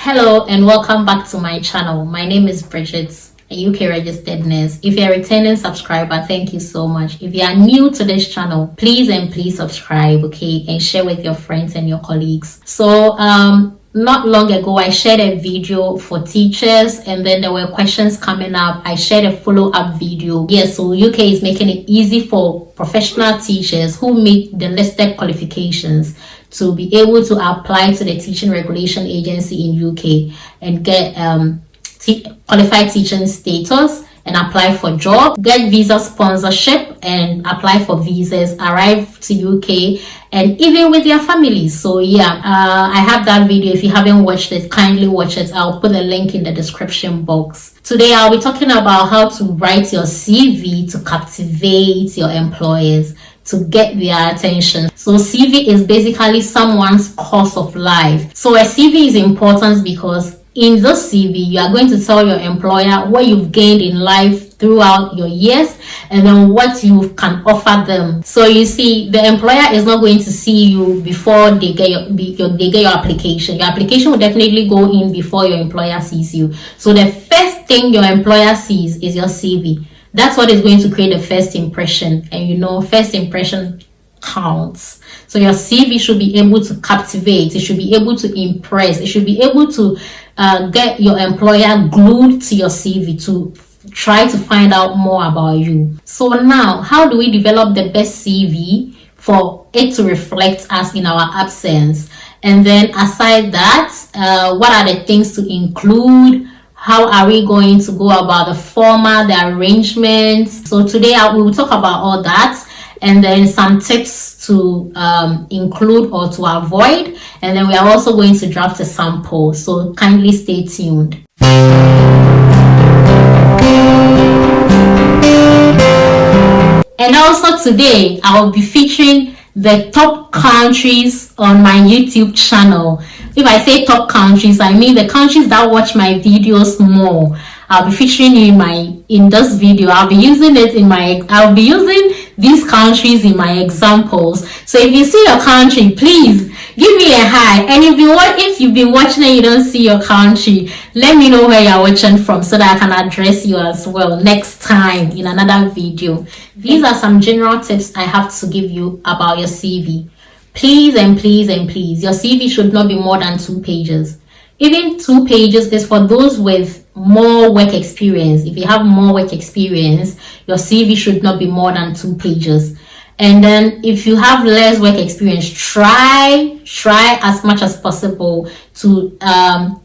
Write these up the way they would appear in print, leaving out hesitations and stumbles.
Hello and welcome back to my channel. My name is Bridget, a UK registered nurse. If you're a returning subscriber, thank you so much. If you are new to this channel, please subscribe, okay, and share with your friends and your colleagues. So not long ago I shared a video for teachers, and then there were questions coming up. I shared a follow-up video. Yes, so UK is making it easy for professional teachers who meet the listed qualifications to be able to apply to the Teaching Regulation Agency in UK and get qualified teaching status and apply for job, get visa sponsorship and apply for visas, arrive to UK, and even with their families. So yeah, I have that video. If you haven't watched it, kindly watch it. I'll put a link in the description box. Today I'll be talking about how to write your CV to captivate your employers, to get their attention. So CV is basically someone's course of life. So a CV is important because in this CV, you are going to tell your employer what you've gained in life throughout your years and then what you can offer them. So you see, the employer is not going to see you before they get your application. Your application will definitely go in before your employer sees you. So the first thing your employer sees is your CV. That's what is going to create the first impression, and you know, first impression counts. So your CV should be able to captivate, it should be able to impress, it should be able to get your employer glued to your CV to try to find out more about you. So now, how do we develop the best CV for it to reflect us in our absence? And then aside that, what are the things to include? How are we going to go about the format, the arrangements? So today we will talk about all that, and then some tips to include or to avoid. And then we are also going to draft a sample. So kindly stay tuned. And also today I will be featuring the top countries on my YouTube channel. If I say top countries, I mean the countries that watch my videos more. I'll be featuring you in this video. I'll be using these countries in my examples. So if you see your country, please give me a hi. And if you've been watching and you don't see your country, let me know where you're watching from so that I can address you as well next time in another video. These are some general tips I have to give you about your CV. Please, your CV should not be more than 2 pages. Even 2 pages is for those with more work experience. If you have more work experience, your CV should not be more than 2 pages. And then if you have less work experience, try as much as possible to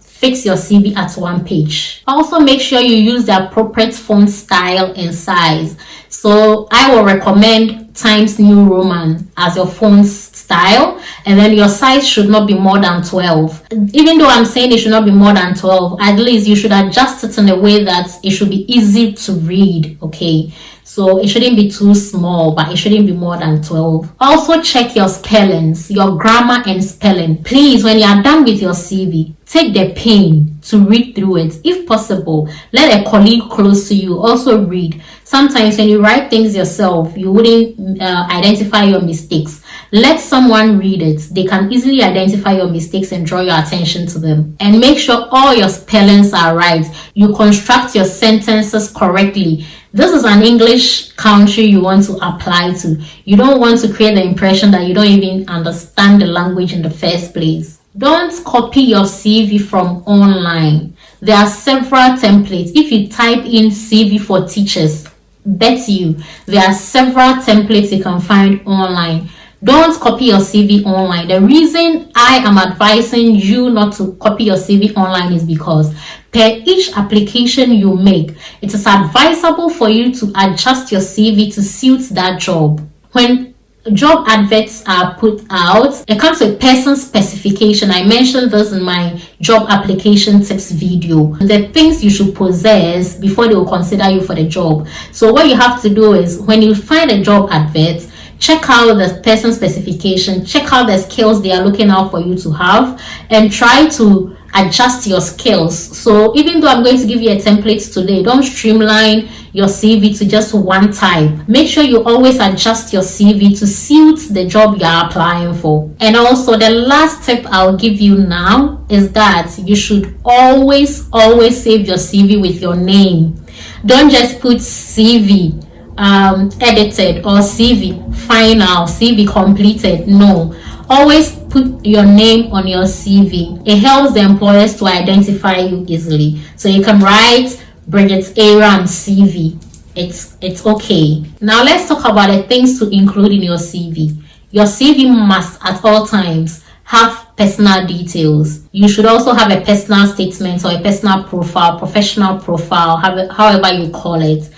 fix your CV at 1 page. Also, make sure you use the appropriate font style and size. So I will recommend Times New Roman as your font style, and then your size should not be more than 12. Even though I'm saying it should not be more than 12, at least you should adjust it in a way that it should be easy to read, okay? So it shouldn't be too small, but it shouldn't be more than 12. Also check your spellings, your grammar and spelling. Please, when you are done with your CV, take the pain to read through it. If possible, let a colleague close to you also read. Sometimes when you write things yourself, you wouldn't identify your mistakes. Let someone read it. They can easily identify your mistakes and draw your attention to them. And make sure all your spellings are right. You construct your sentences correctly. This is an English country you want to apply to. You don't want to create the impression that you don't even understand the language in the first place. Don't copy your CV from online. There are several templates. If you type in CV for teachers, bet you there are several templates you can find online. Don't copy your CV online. The reason I am advising you not to copy your CV online is because per each application you make, it is advisable for you to adjust your CV to suit that job. When job adverts are put out, it comes with person specification. I mentioned this in my job application tips video. The things you should possess before they will consider you for the job. So what you have to do is, when you find a job advert, check out the person specification, check out the skills they are looking out for you to have, and try to adjust your skills. So even though I'm going to give you a template today, don't streamline your CV to just one type. Make sure you always adjust your CV to suit the job you're applying for. And also the last tip I'll give you now is that you should always save your CV with your name. Don't just put CV edited or CV final, CV completed. No, always put your name on your CV. It helps the employers to identify you easily. So you can write Bridget Aram CV. It's okay. Now let's talk about the things to include in your CV. Your CV must at all times have personal details. You should also have a personal statement or a personal profile, professional profile, however you call it.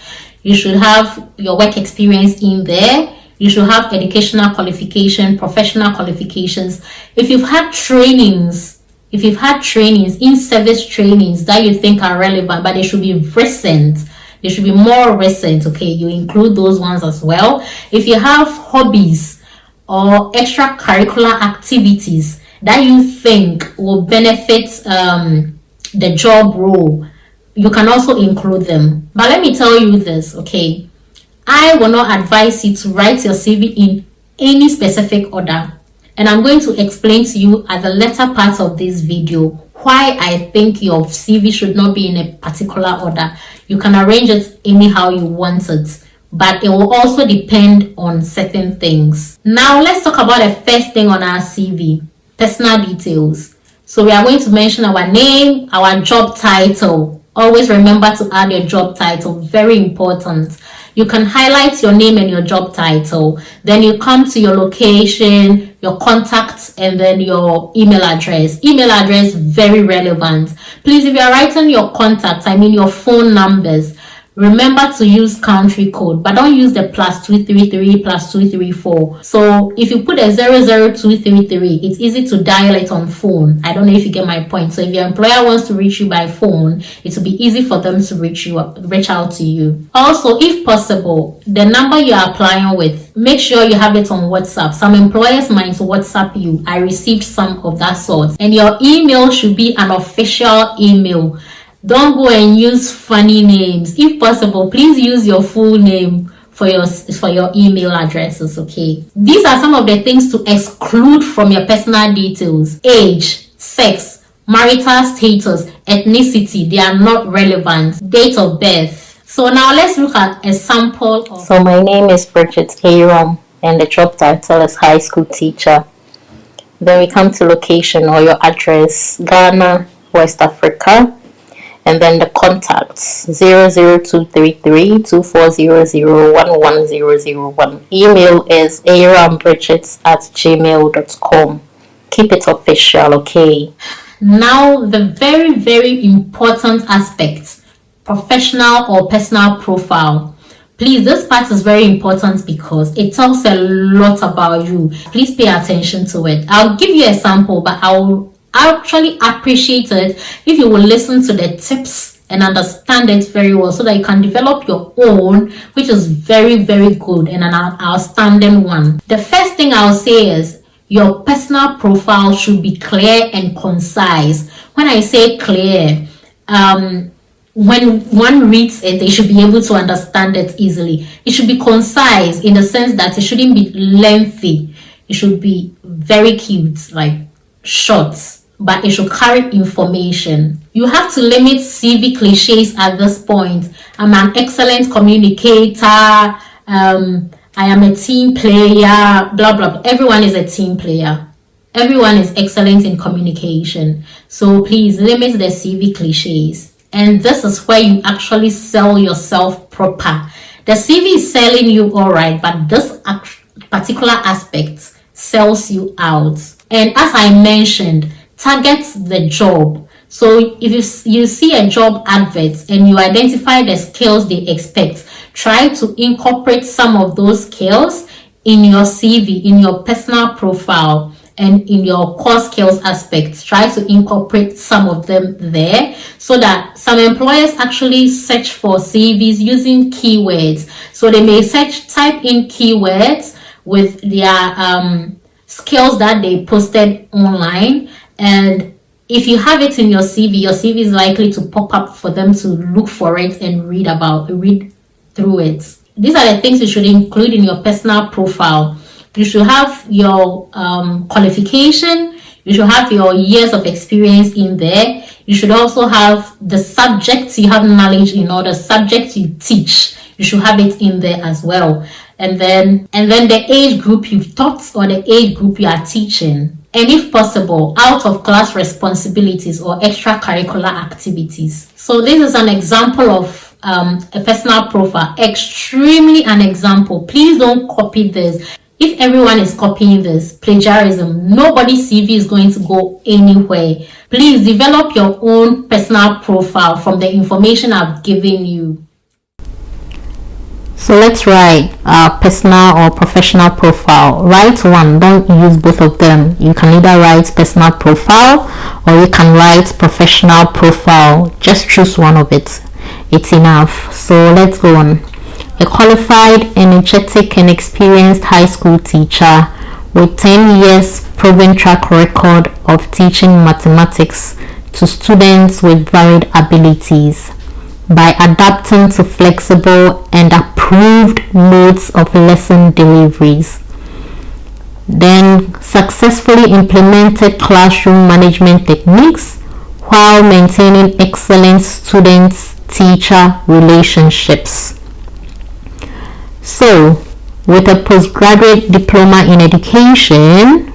You should have your work experience in there. You should have educational qualification, professional qualifications. If you've had trainings, in-service trainings that you think are relevant, but they should be recent, they should be more recent, okay, you include those ones as well. If you have hobbies or extracurricular activities that you think will benefit the job role, you can also include them. But let me tell you this, okay? I will not advise you to write your CV in any specific order. And I'm going to explain to you at the latter part of this video why I think your CV should not be in a particular order. You can arrange it anyhow you want it, but it will also depend on certain things. Now let's talk about the first thing on our CV, personal details. So we are going to mention our name, our job title. Always remember to add your job title, very important. You can highlight your name and your job title. Then you come to your location, your contact, and then your email address. Email address, very relevant. Please, if you are writing your contacts, I mean your phone numbers, remember to use country code, but don't use the +233 +234. So if you put a 00233, it's easy to dial it on phone. I don't know if you get my point. So if your employer wants to reach you by phone, it will be easy for them to reach out to you. Also, if possible, the number you are applying with, make sure you have it on WhatsApp. Some employers might WhatsApp you. I received some of that sort. And your email should be an official email. Don't go and use funny names. If possible, please use your full name for your email addresses, okay? These are some of the things to exclude from your personal details. Age, sex, marital status, ethnicity, they are not relevant. Date of birth. So now let's look at a sample of... So my name is Bridget Aram and the job title is high school teacher. Then we come to location or your address, Ghana, West Africa. And then the contacts 00233-2400-11001. Email is arambridget@gmail.com. Keep it official, okay? Now the very important aspect, professional or personal profile. Please, this part is very important because it tells a lot about you. Please pay attention to it. I'll give you a sample, but I'll actually appreciate it if you will listen to the tips and understand it very well so that you can develop your own, which is very good and an outstanding one. The first thing I'll say is your personal profile should be clear and concise. When I say clear, when one reads it, they should be able to understand it easily. It should be concise in the sense that it shouldn't be lengthy. It should be very cute, like short, but it should carry information. You have to limit CV cliches at this point. I'm an excellent communicator. I am a team player, blah, blah. Everyone is a team player. Everyone is excellent in communication. So please limit the CV cliches. And this is where you actually sell yourself proper. The CV is selling you all right, but this particular aspect sells you out. And as I mentioned, target the job. So if you see a job advert and you identify the skills they expect, try to incorporate some of those skills in your CV, in your personal profile, and in your core skills aspects. Try to incorporate some of them there so that some employers actually search for CVs using keywords. So they may type in keywords with their skills that they posted online, and if you have it in your CV is likely to pop up for them to look for it and read through it. These are the things you should include in your personal profile. You should have your qualification. You should have your years of experience in there. You should also have the subjects you have knowledge in, or the subjects you teach. You should have it in there as well. And then the age group you've taught, or the age group you are teaching. And if possible, out of class responsibilities or extracurricular activities. So this is an example of a personal profile. Extremely an example. Please don't copy this. If everyone is copying this, plagiarism, nobody's CV is going to go anywhere. Please develop your own personal profile from the information I've given you. So let's write our personal or professional profile. Write one, don't use both of them. You can either write personal profile or you can write professional profile. Just choose one of it. It's enough. So let's go on. A qualified, energetic and experienced high school teacher with 10 years proven track record of teaching mathematics to students with varied abilities by adapting to flexible and approved modes of lesson deliveries. Then successfully implemented classroom management techniques while maintaining excellent student-teacher relationships. So, with a postgraduate diploma in education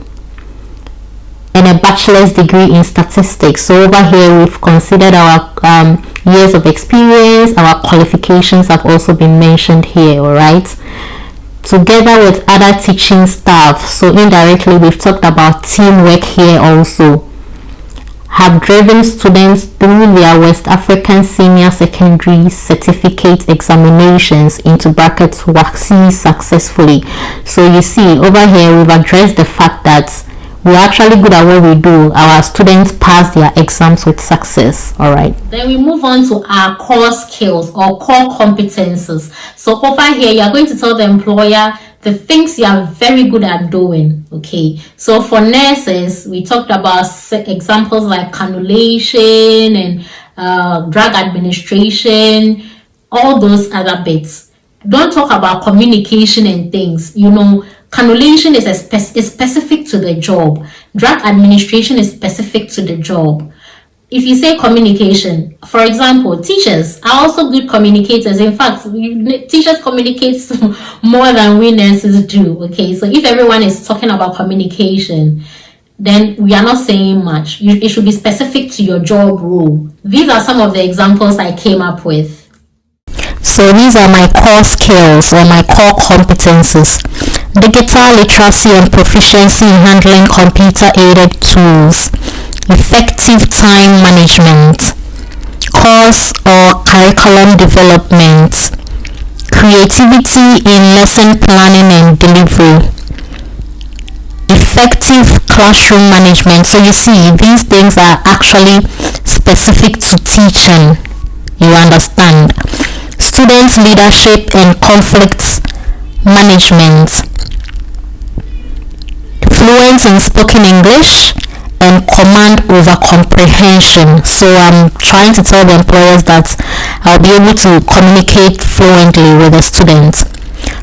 and a bachelor's degree in statistics. So over here we've considered our years of experience. Our qualifications have also been mentioned here, alright, together with other teaching staff. So indirectly we've talked about teamwork here also. Have driven students through their West African Senior Secondary Certificate examinations into brackets WASSCE successfully. So you see over here we've addressed the fact that we're actually good at what we do. Our students pass their exams with success. Alright. Then we move on to our core skills or core competences. So over here you're going to tell the employer the things you are very good at doing. Okay, so for nurses we talked about examples like cannulation and drug administration, all those other bits. Don't talk about communication and things. You know, cannulation is specific to the job. Drug administration is specific to the job. If you say communication, for example, teachers are also good communicators. In fact, teachers communicate more than we nurses do. Okay, so if everyone is talking about communication, then we are not saying much. It should be specific to your job role. These are some of the examples I came up with. So these are my core skills or my core competences. Digital literacy and proficiency in handling computer-aided tools. Effective time management, course or curriculum development, creativity in lesson planning and delivery, effective classroom management. So you see, these things are actually specific to teaching. You understand? Student leadership and conflict management, fluent in spoken English and command over comprehension. So I'm trying to tell the employers that I'll be able to communicate fluently with the students.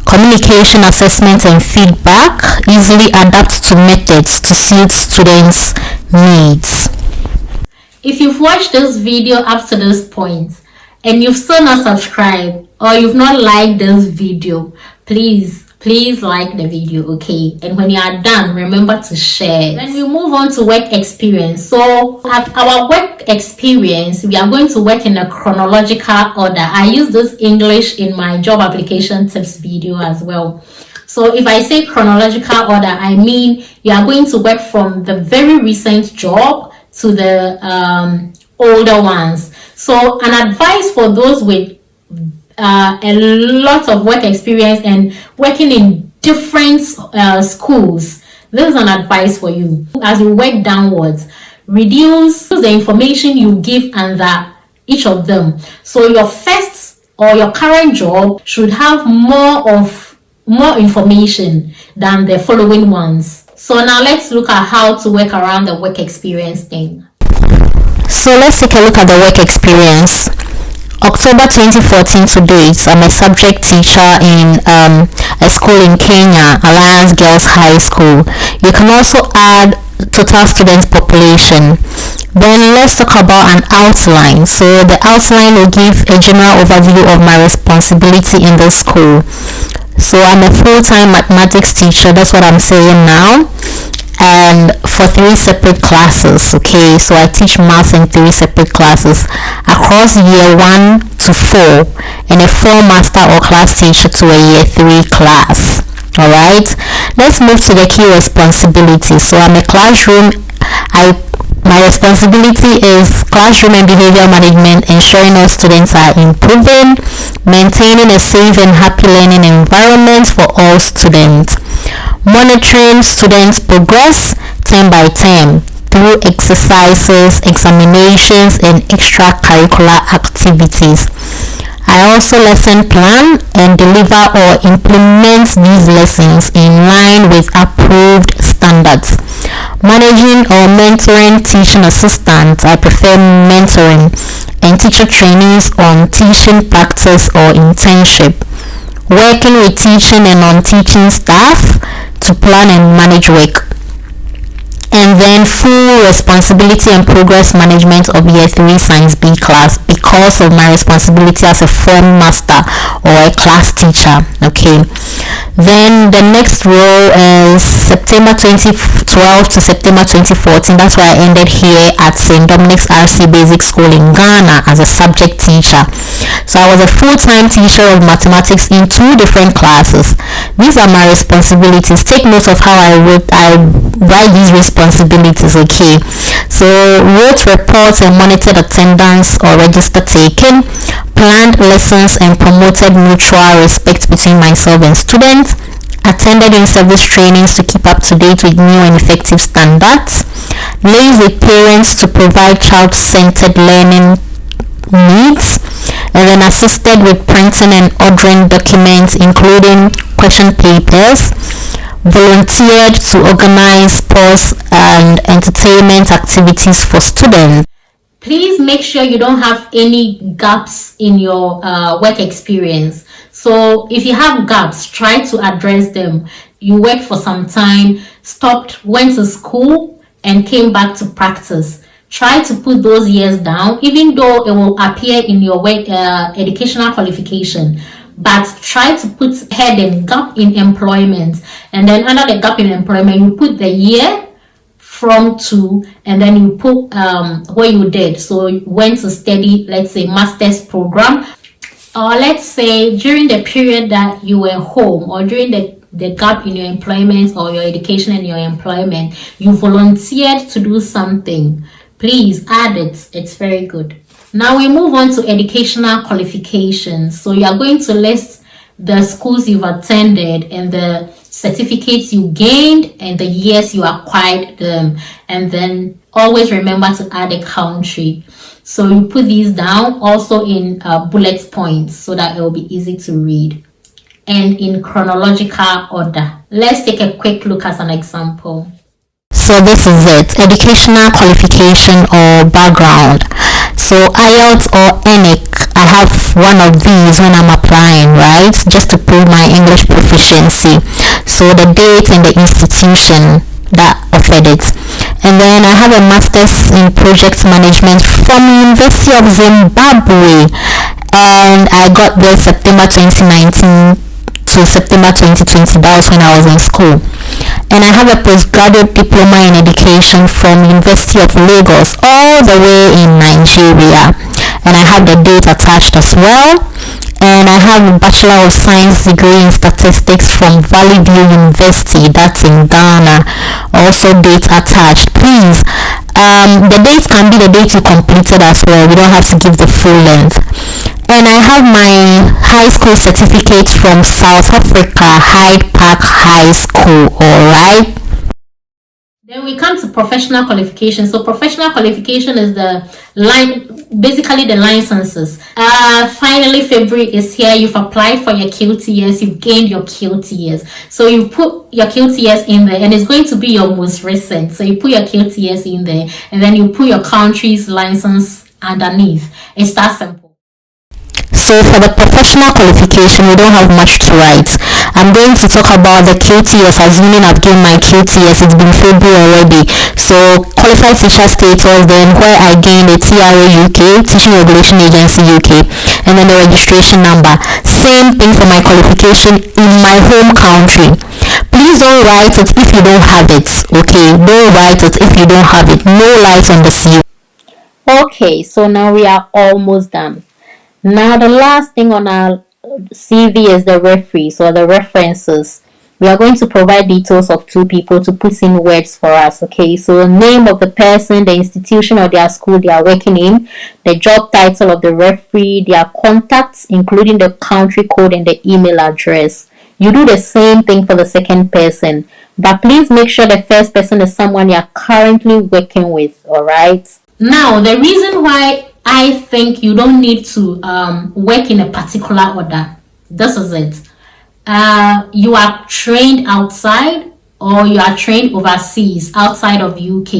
Communication, assessment and feedback, easily adapt to methods to suit students' needs. If you've watched this video up to this point and you've still not subscribed or you've not liked this video, please like the video, okay? And when you are done, remember to share. Then we move on to work experience. So at our work experience, we are going to work in a chronological order. I use this English in my job application tips video as well. So if I say chronological order, I mean you are going to work from the very recent job to the older ones. So an advice for those with a lot of work experience and working in different schools, this is an advice for you. As you work downwards, reduce the information you give under each of them. So your first or your current job should have more information than the following ones. So now let's look at how to work around the work experience thing. So let's take a look at the work experience. October 2014 to date, I'm a subject teacher in a school in Kenya, Alliance Girls High School. You can also add total student population. Then let's talk about an outline. So the outline will give a general overview of my responsibility in the school. So I'm a full-time mathematics teacher, that's what I'm saying now, and for 3 separate classes. Okay, so I teach maths in 3 separate classes across year 1 to 4, and a 4 master or class teacher to a year 3 class. Alright, let's move to the key responsibilities. So I'm a classroom. My responsibility is classroom and behavior management, ensuring all students are improving, maintaining a safe and happy learning environment for all students, monitoring students' progress term by term through exercises, examinations, and extracurricular activities. I also lesson plan and deliver or implement these lessons in line with approved standards. Managing or mentoring teaching assistants, I prefer mentoring, and teacher trainings on teaching practice or internship. Working with teaching and non-teaching staff to plan and manage work. And then full responsibility and progress management of year 3 science B class because of my responsibility as a form master or a class teacher. Okay, then the next role is September 2012 to September 2014. That's why I ended here at St. Dominic's RC Basic School in Ghana as a subject teacher. So I was a full-time teacher of mathematics in 2 different classes. These are my responsibilities. Take note of how I write these responsibilities. Okay, so wrote reports and monitored attendance or register taken, planned lessons and promoted mutual respect between myself and students, attended in-service trainings to keep up to date with new and effective standards, liaised with parents to provide child-centered learning needs, and then assisted with printing and ordering documents including question papers, volunteered to organize sports and entertainment activities for students. Please make sure you don't have any gaps in your work experience. So if you have gaps, try to address them. You worked for some time, stopped, went to school, and came back to practice. Try to put those years down, even though it will appear in your work, educational qualification. But try to put heading gap in employment, and then under the gap in employment, you put the year from to, and then you put what you did. So you went to study, let's say, master's program, or let's say during the period that you were home, or during the gap in your employment or your education and your employment, you volunteered to do something. Please add it. It's very good. Now we move on to educational qualifications. So you are going to list the schools you've attended and the certificates you gained and the years you acquired them. And then always remember to add a country. So you put these down also in bullet points so that it will be easy to read and in chronological order. Let's take a quick look at an example. So this is it, educational qualification or background. So IELTS or ENIC, I have one of these when I'm applying, right? Just to prove my English proficiency. So the date and the institution that offered it. And then I have a master's in project management from University of Zimbabwe, and I got there September 2019 to September 2020. That was when I was in school. And I have a postgraduate diploma in education from University of Lagos, all the way in Nigeria, and I have the date attached as well. And I have a Bachelor of Science degree in statistics from Valley View University, that's in Ghana, also date attached. Please, the date can be the date you completed as well. You don't have to give the full length. And I have my high school certificate from South Africa, Hyde Park High School. Alright. Then we come to professional qualification. So professional qualification is the line basically the licenses. Finally, February is here. You've applied for your QTS, you've gained your QTS. So you put your QTS in there, and it's going to be your most recent. So you put your QTS in there, and then you put your country's license underneath. It's that simple. So for the professional qualification, we don't have much to write. I'm going to talk about the QTS, assuming I've gained my QTS. It's been February already. So qualified teacher status, then where I gained the TRA UK, Teaching Regulation Agency UK, and then the registration number. Same thing for my qualification in my home country. Please don't write it if you don't have it, okay? Don't write it if you don't have it. No light on the CV. Okay, so now we are almost done. Now the last thing on our CV is the referees or the references. We are going to provide details of 2 people to put in words for us, okay? So the name of the person, the institution or their school they are working in, the job title of the referee, their contacts, including the country code and the email address. You do the same thing for the second person, but please make sure the first person is someone you are currently working with, all right? Now, the reason why I think you don't need to work in a particular order, this is it. You are trained outside, or you are trained overseas outside of UK.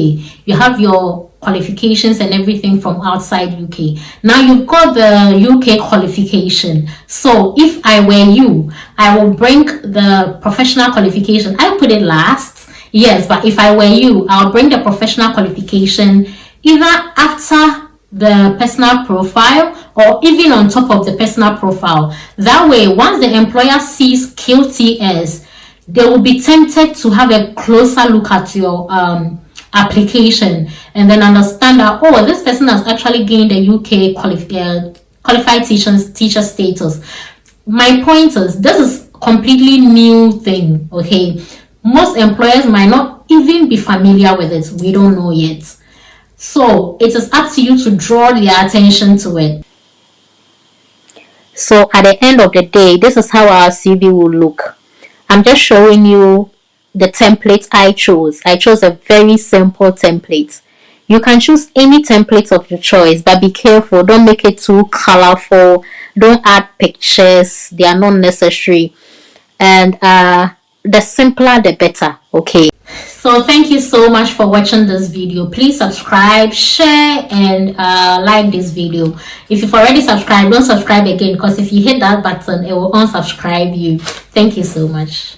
You have your qualifications and everything from outside UK. Now you've got the UK qualification. So if I were you, I will bring the professional qualification. I put it last, yes, but if I were you, I'll bring the professional qualification either after the personal profile or even on top of the personal profile. That way, once the employer sees QTS, they will be tempted to have a closer look at your application and then understand that, oh, this person has actually gained a UK qualified teacher status. My point is, this is completely new thing, okay? Most employers might not even be familiar with it. We don't know yet. So it is up to you to draw their attention to it. So at the end of the day, this is how our CV will look. I'm just showing you the template I chose. I chose a very simple template. You can choose any template of your choice, but be careful. Don't make it too colorful. Don't add pictures. They are not necessary. And the simpler, the better. Okay. So thank you so much for watching this video. Please subscribe, share, and like this video. If you've already subscribed, don't subscribe again, because if you hit that button, it will unsubscribe you. Thank you so much.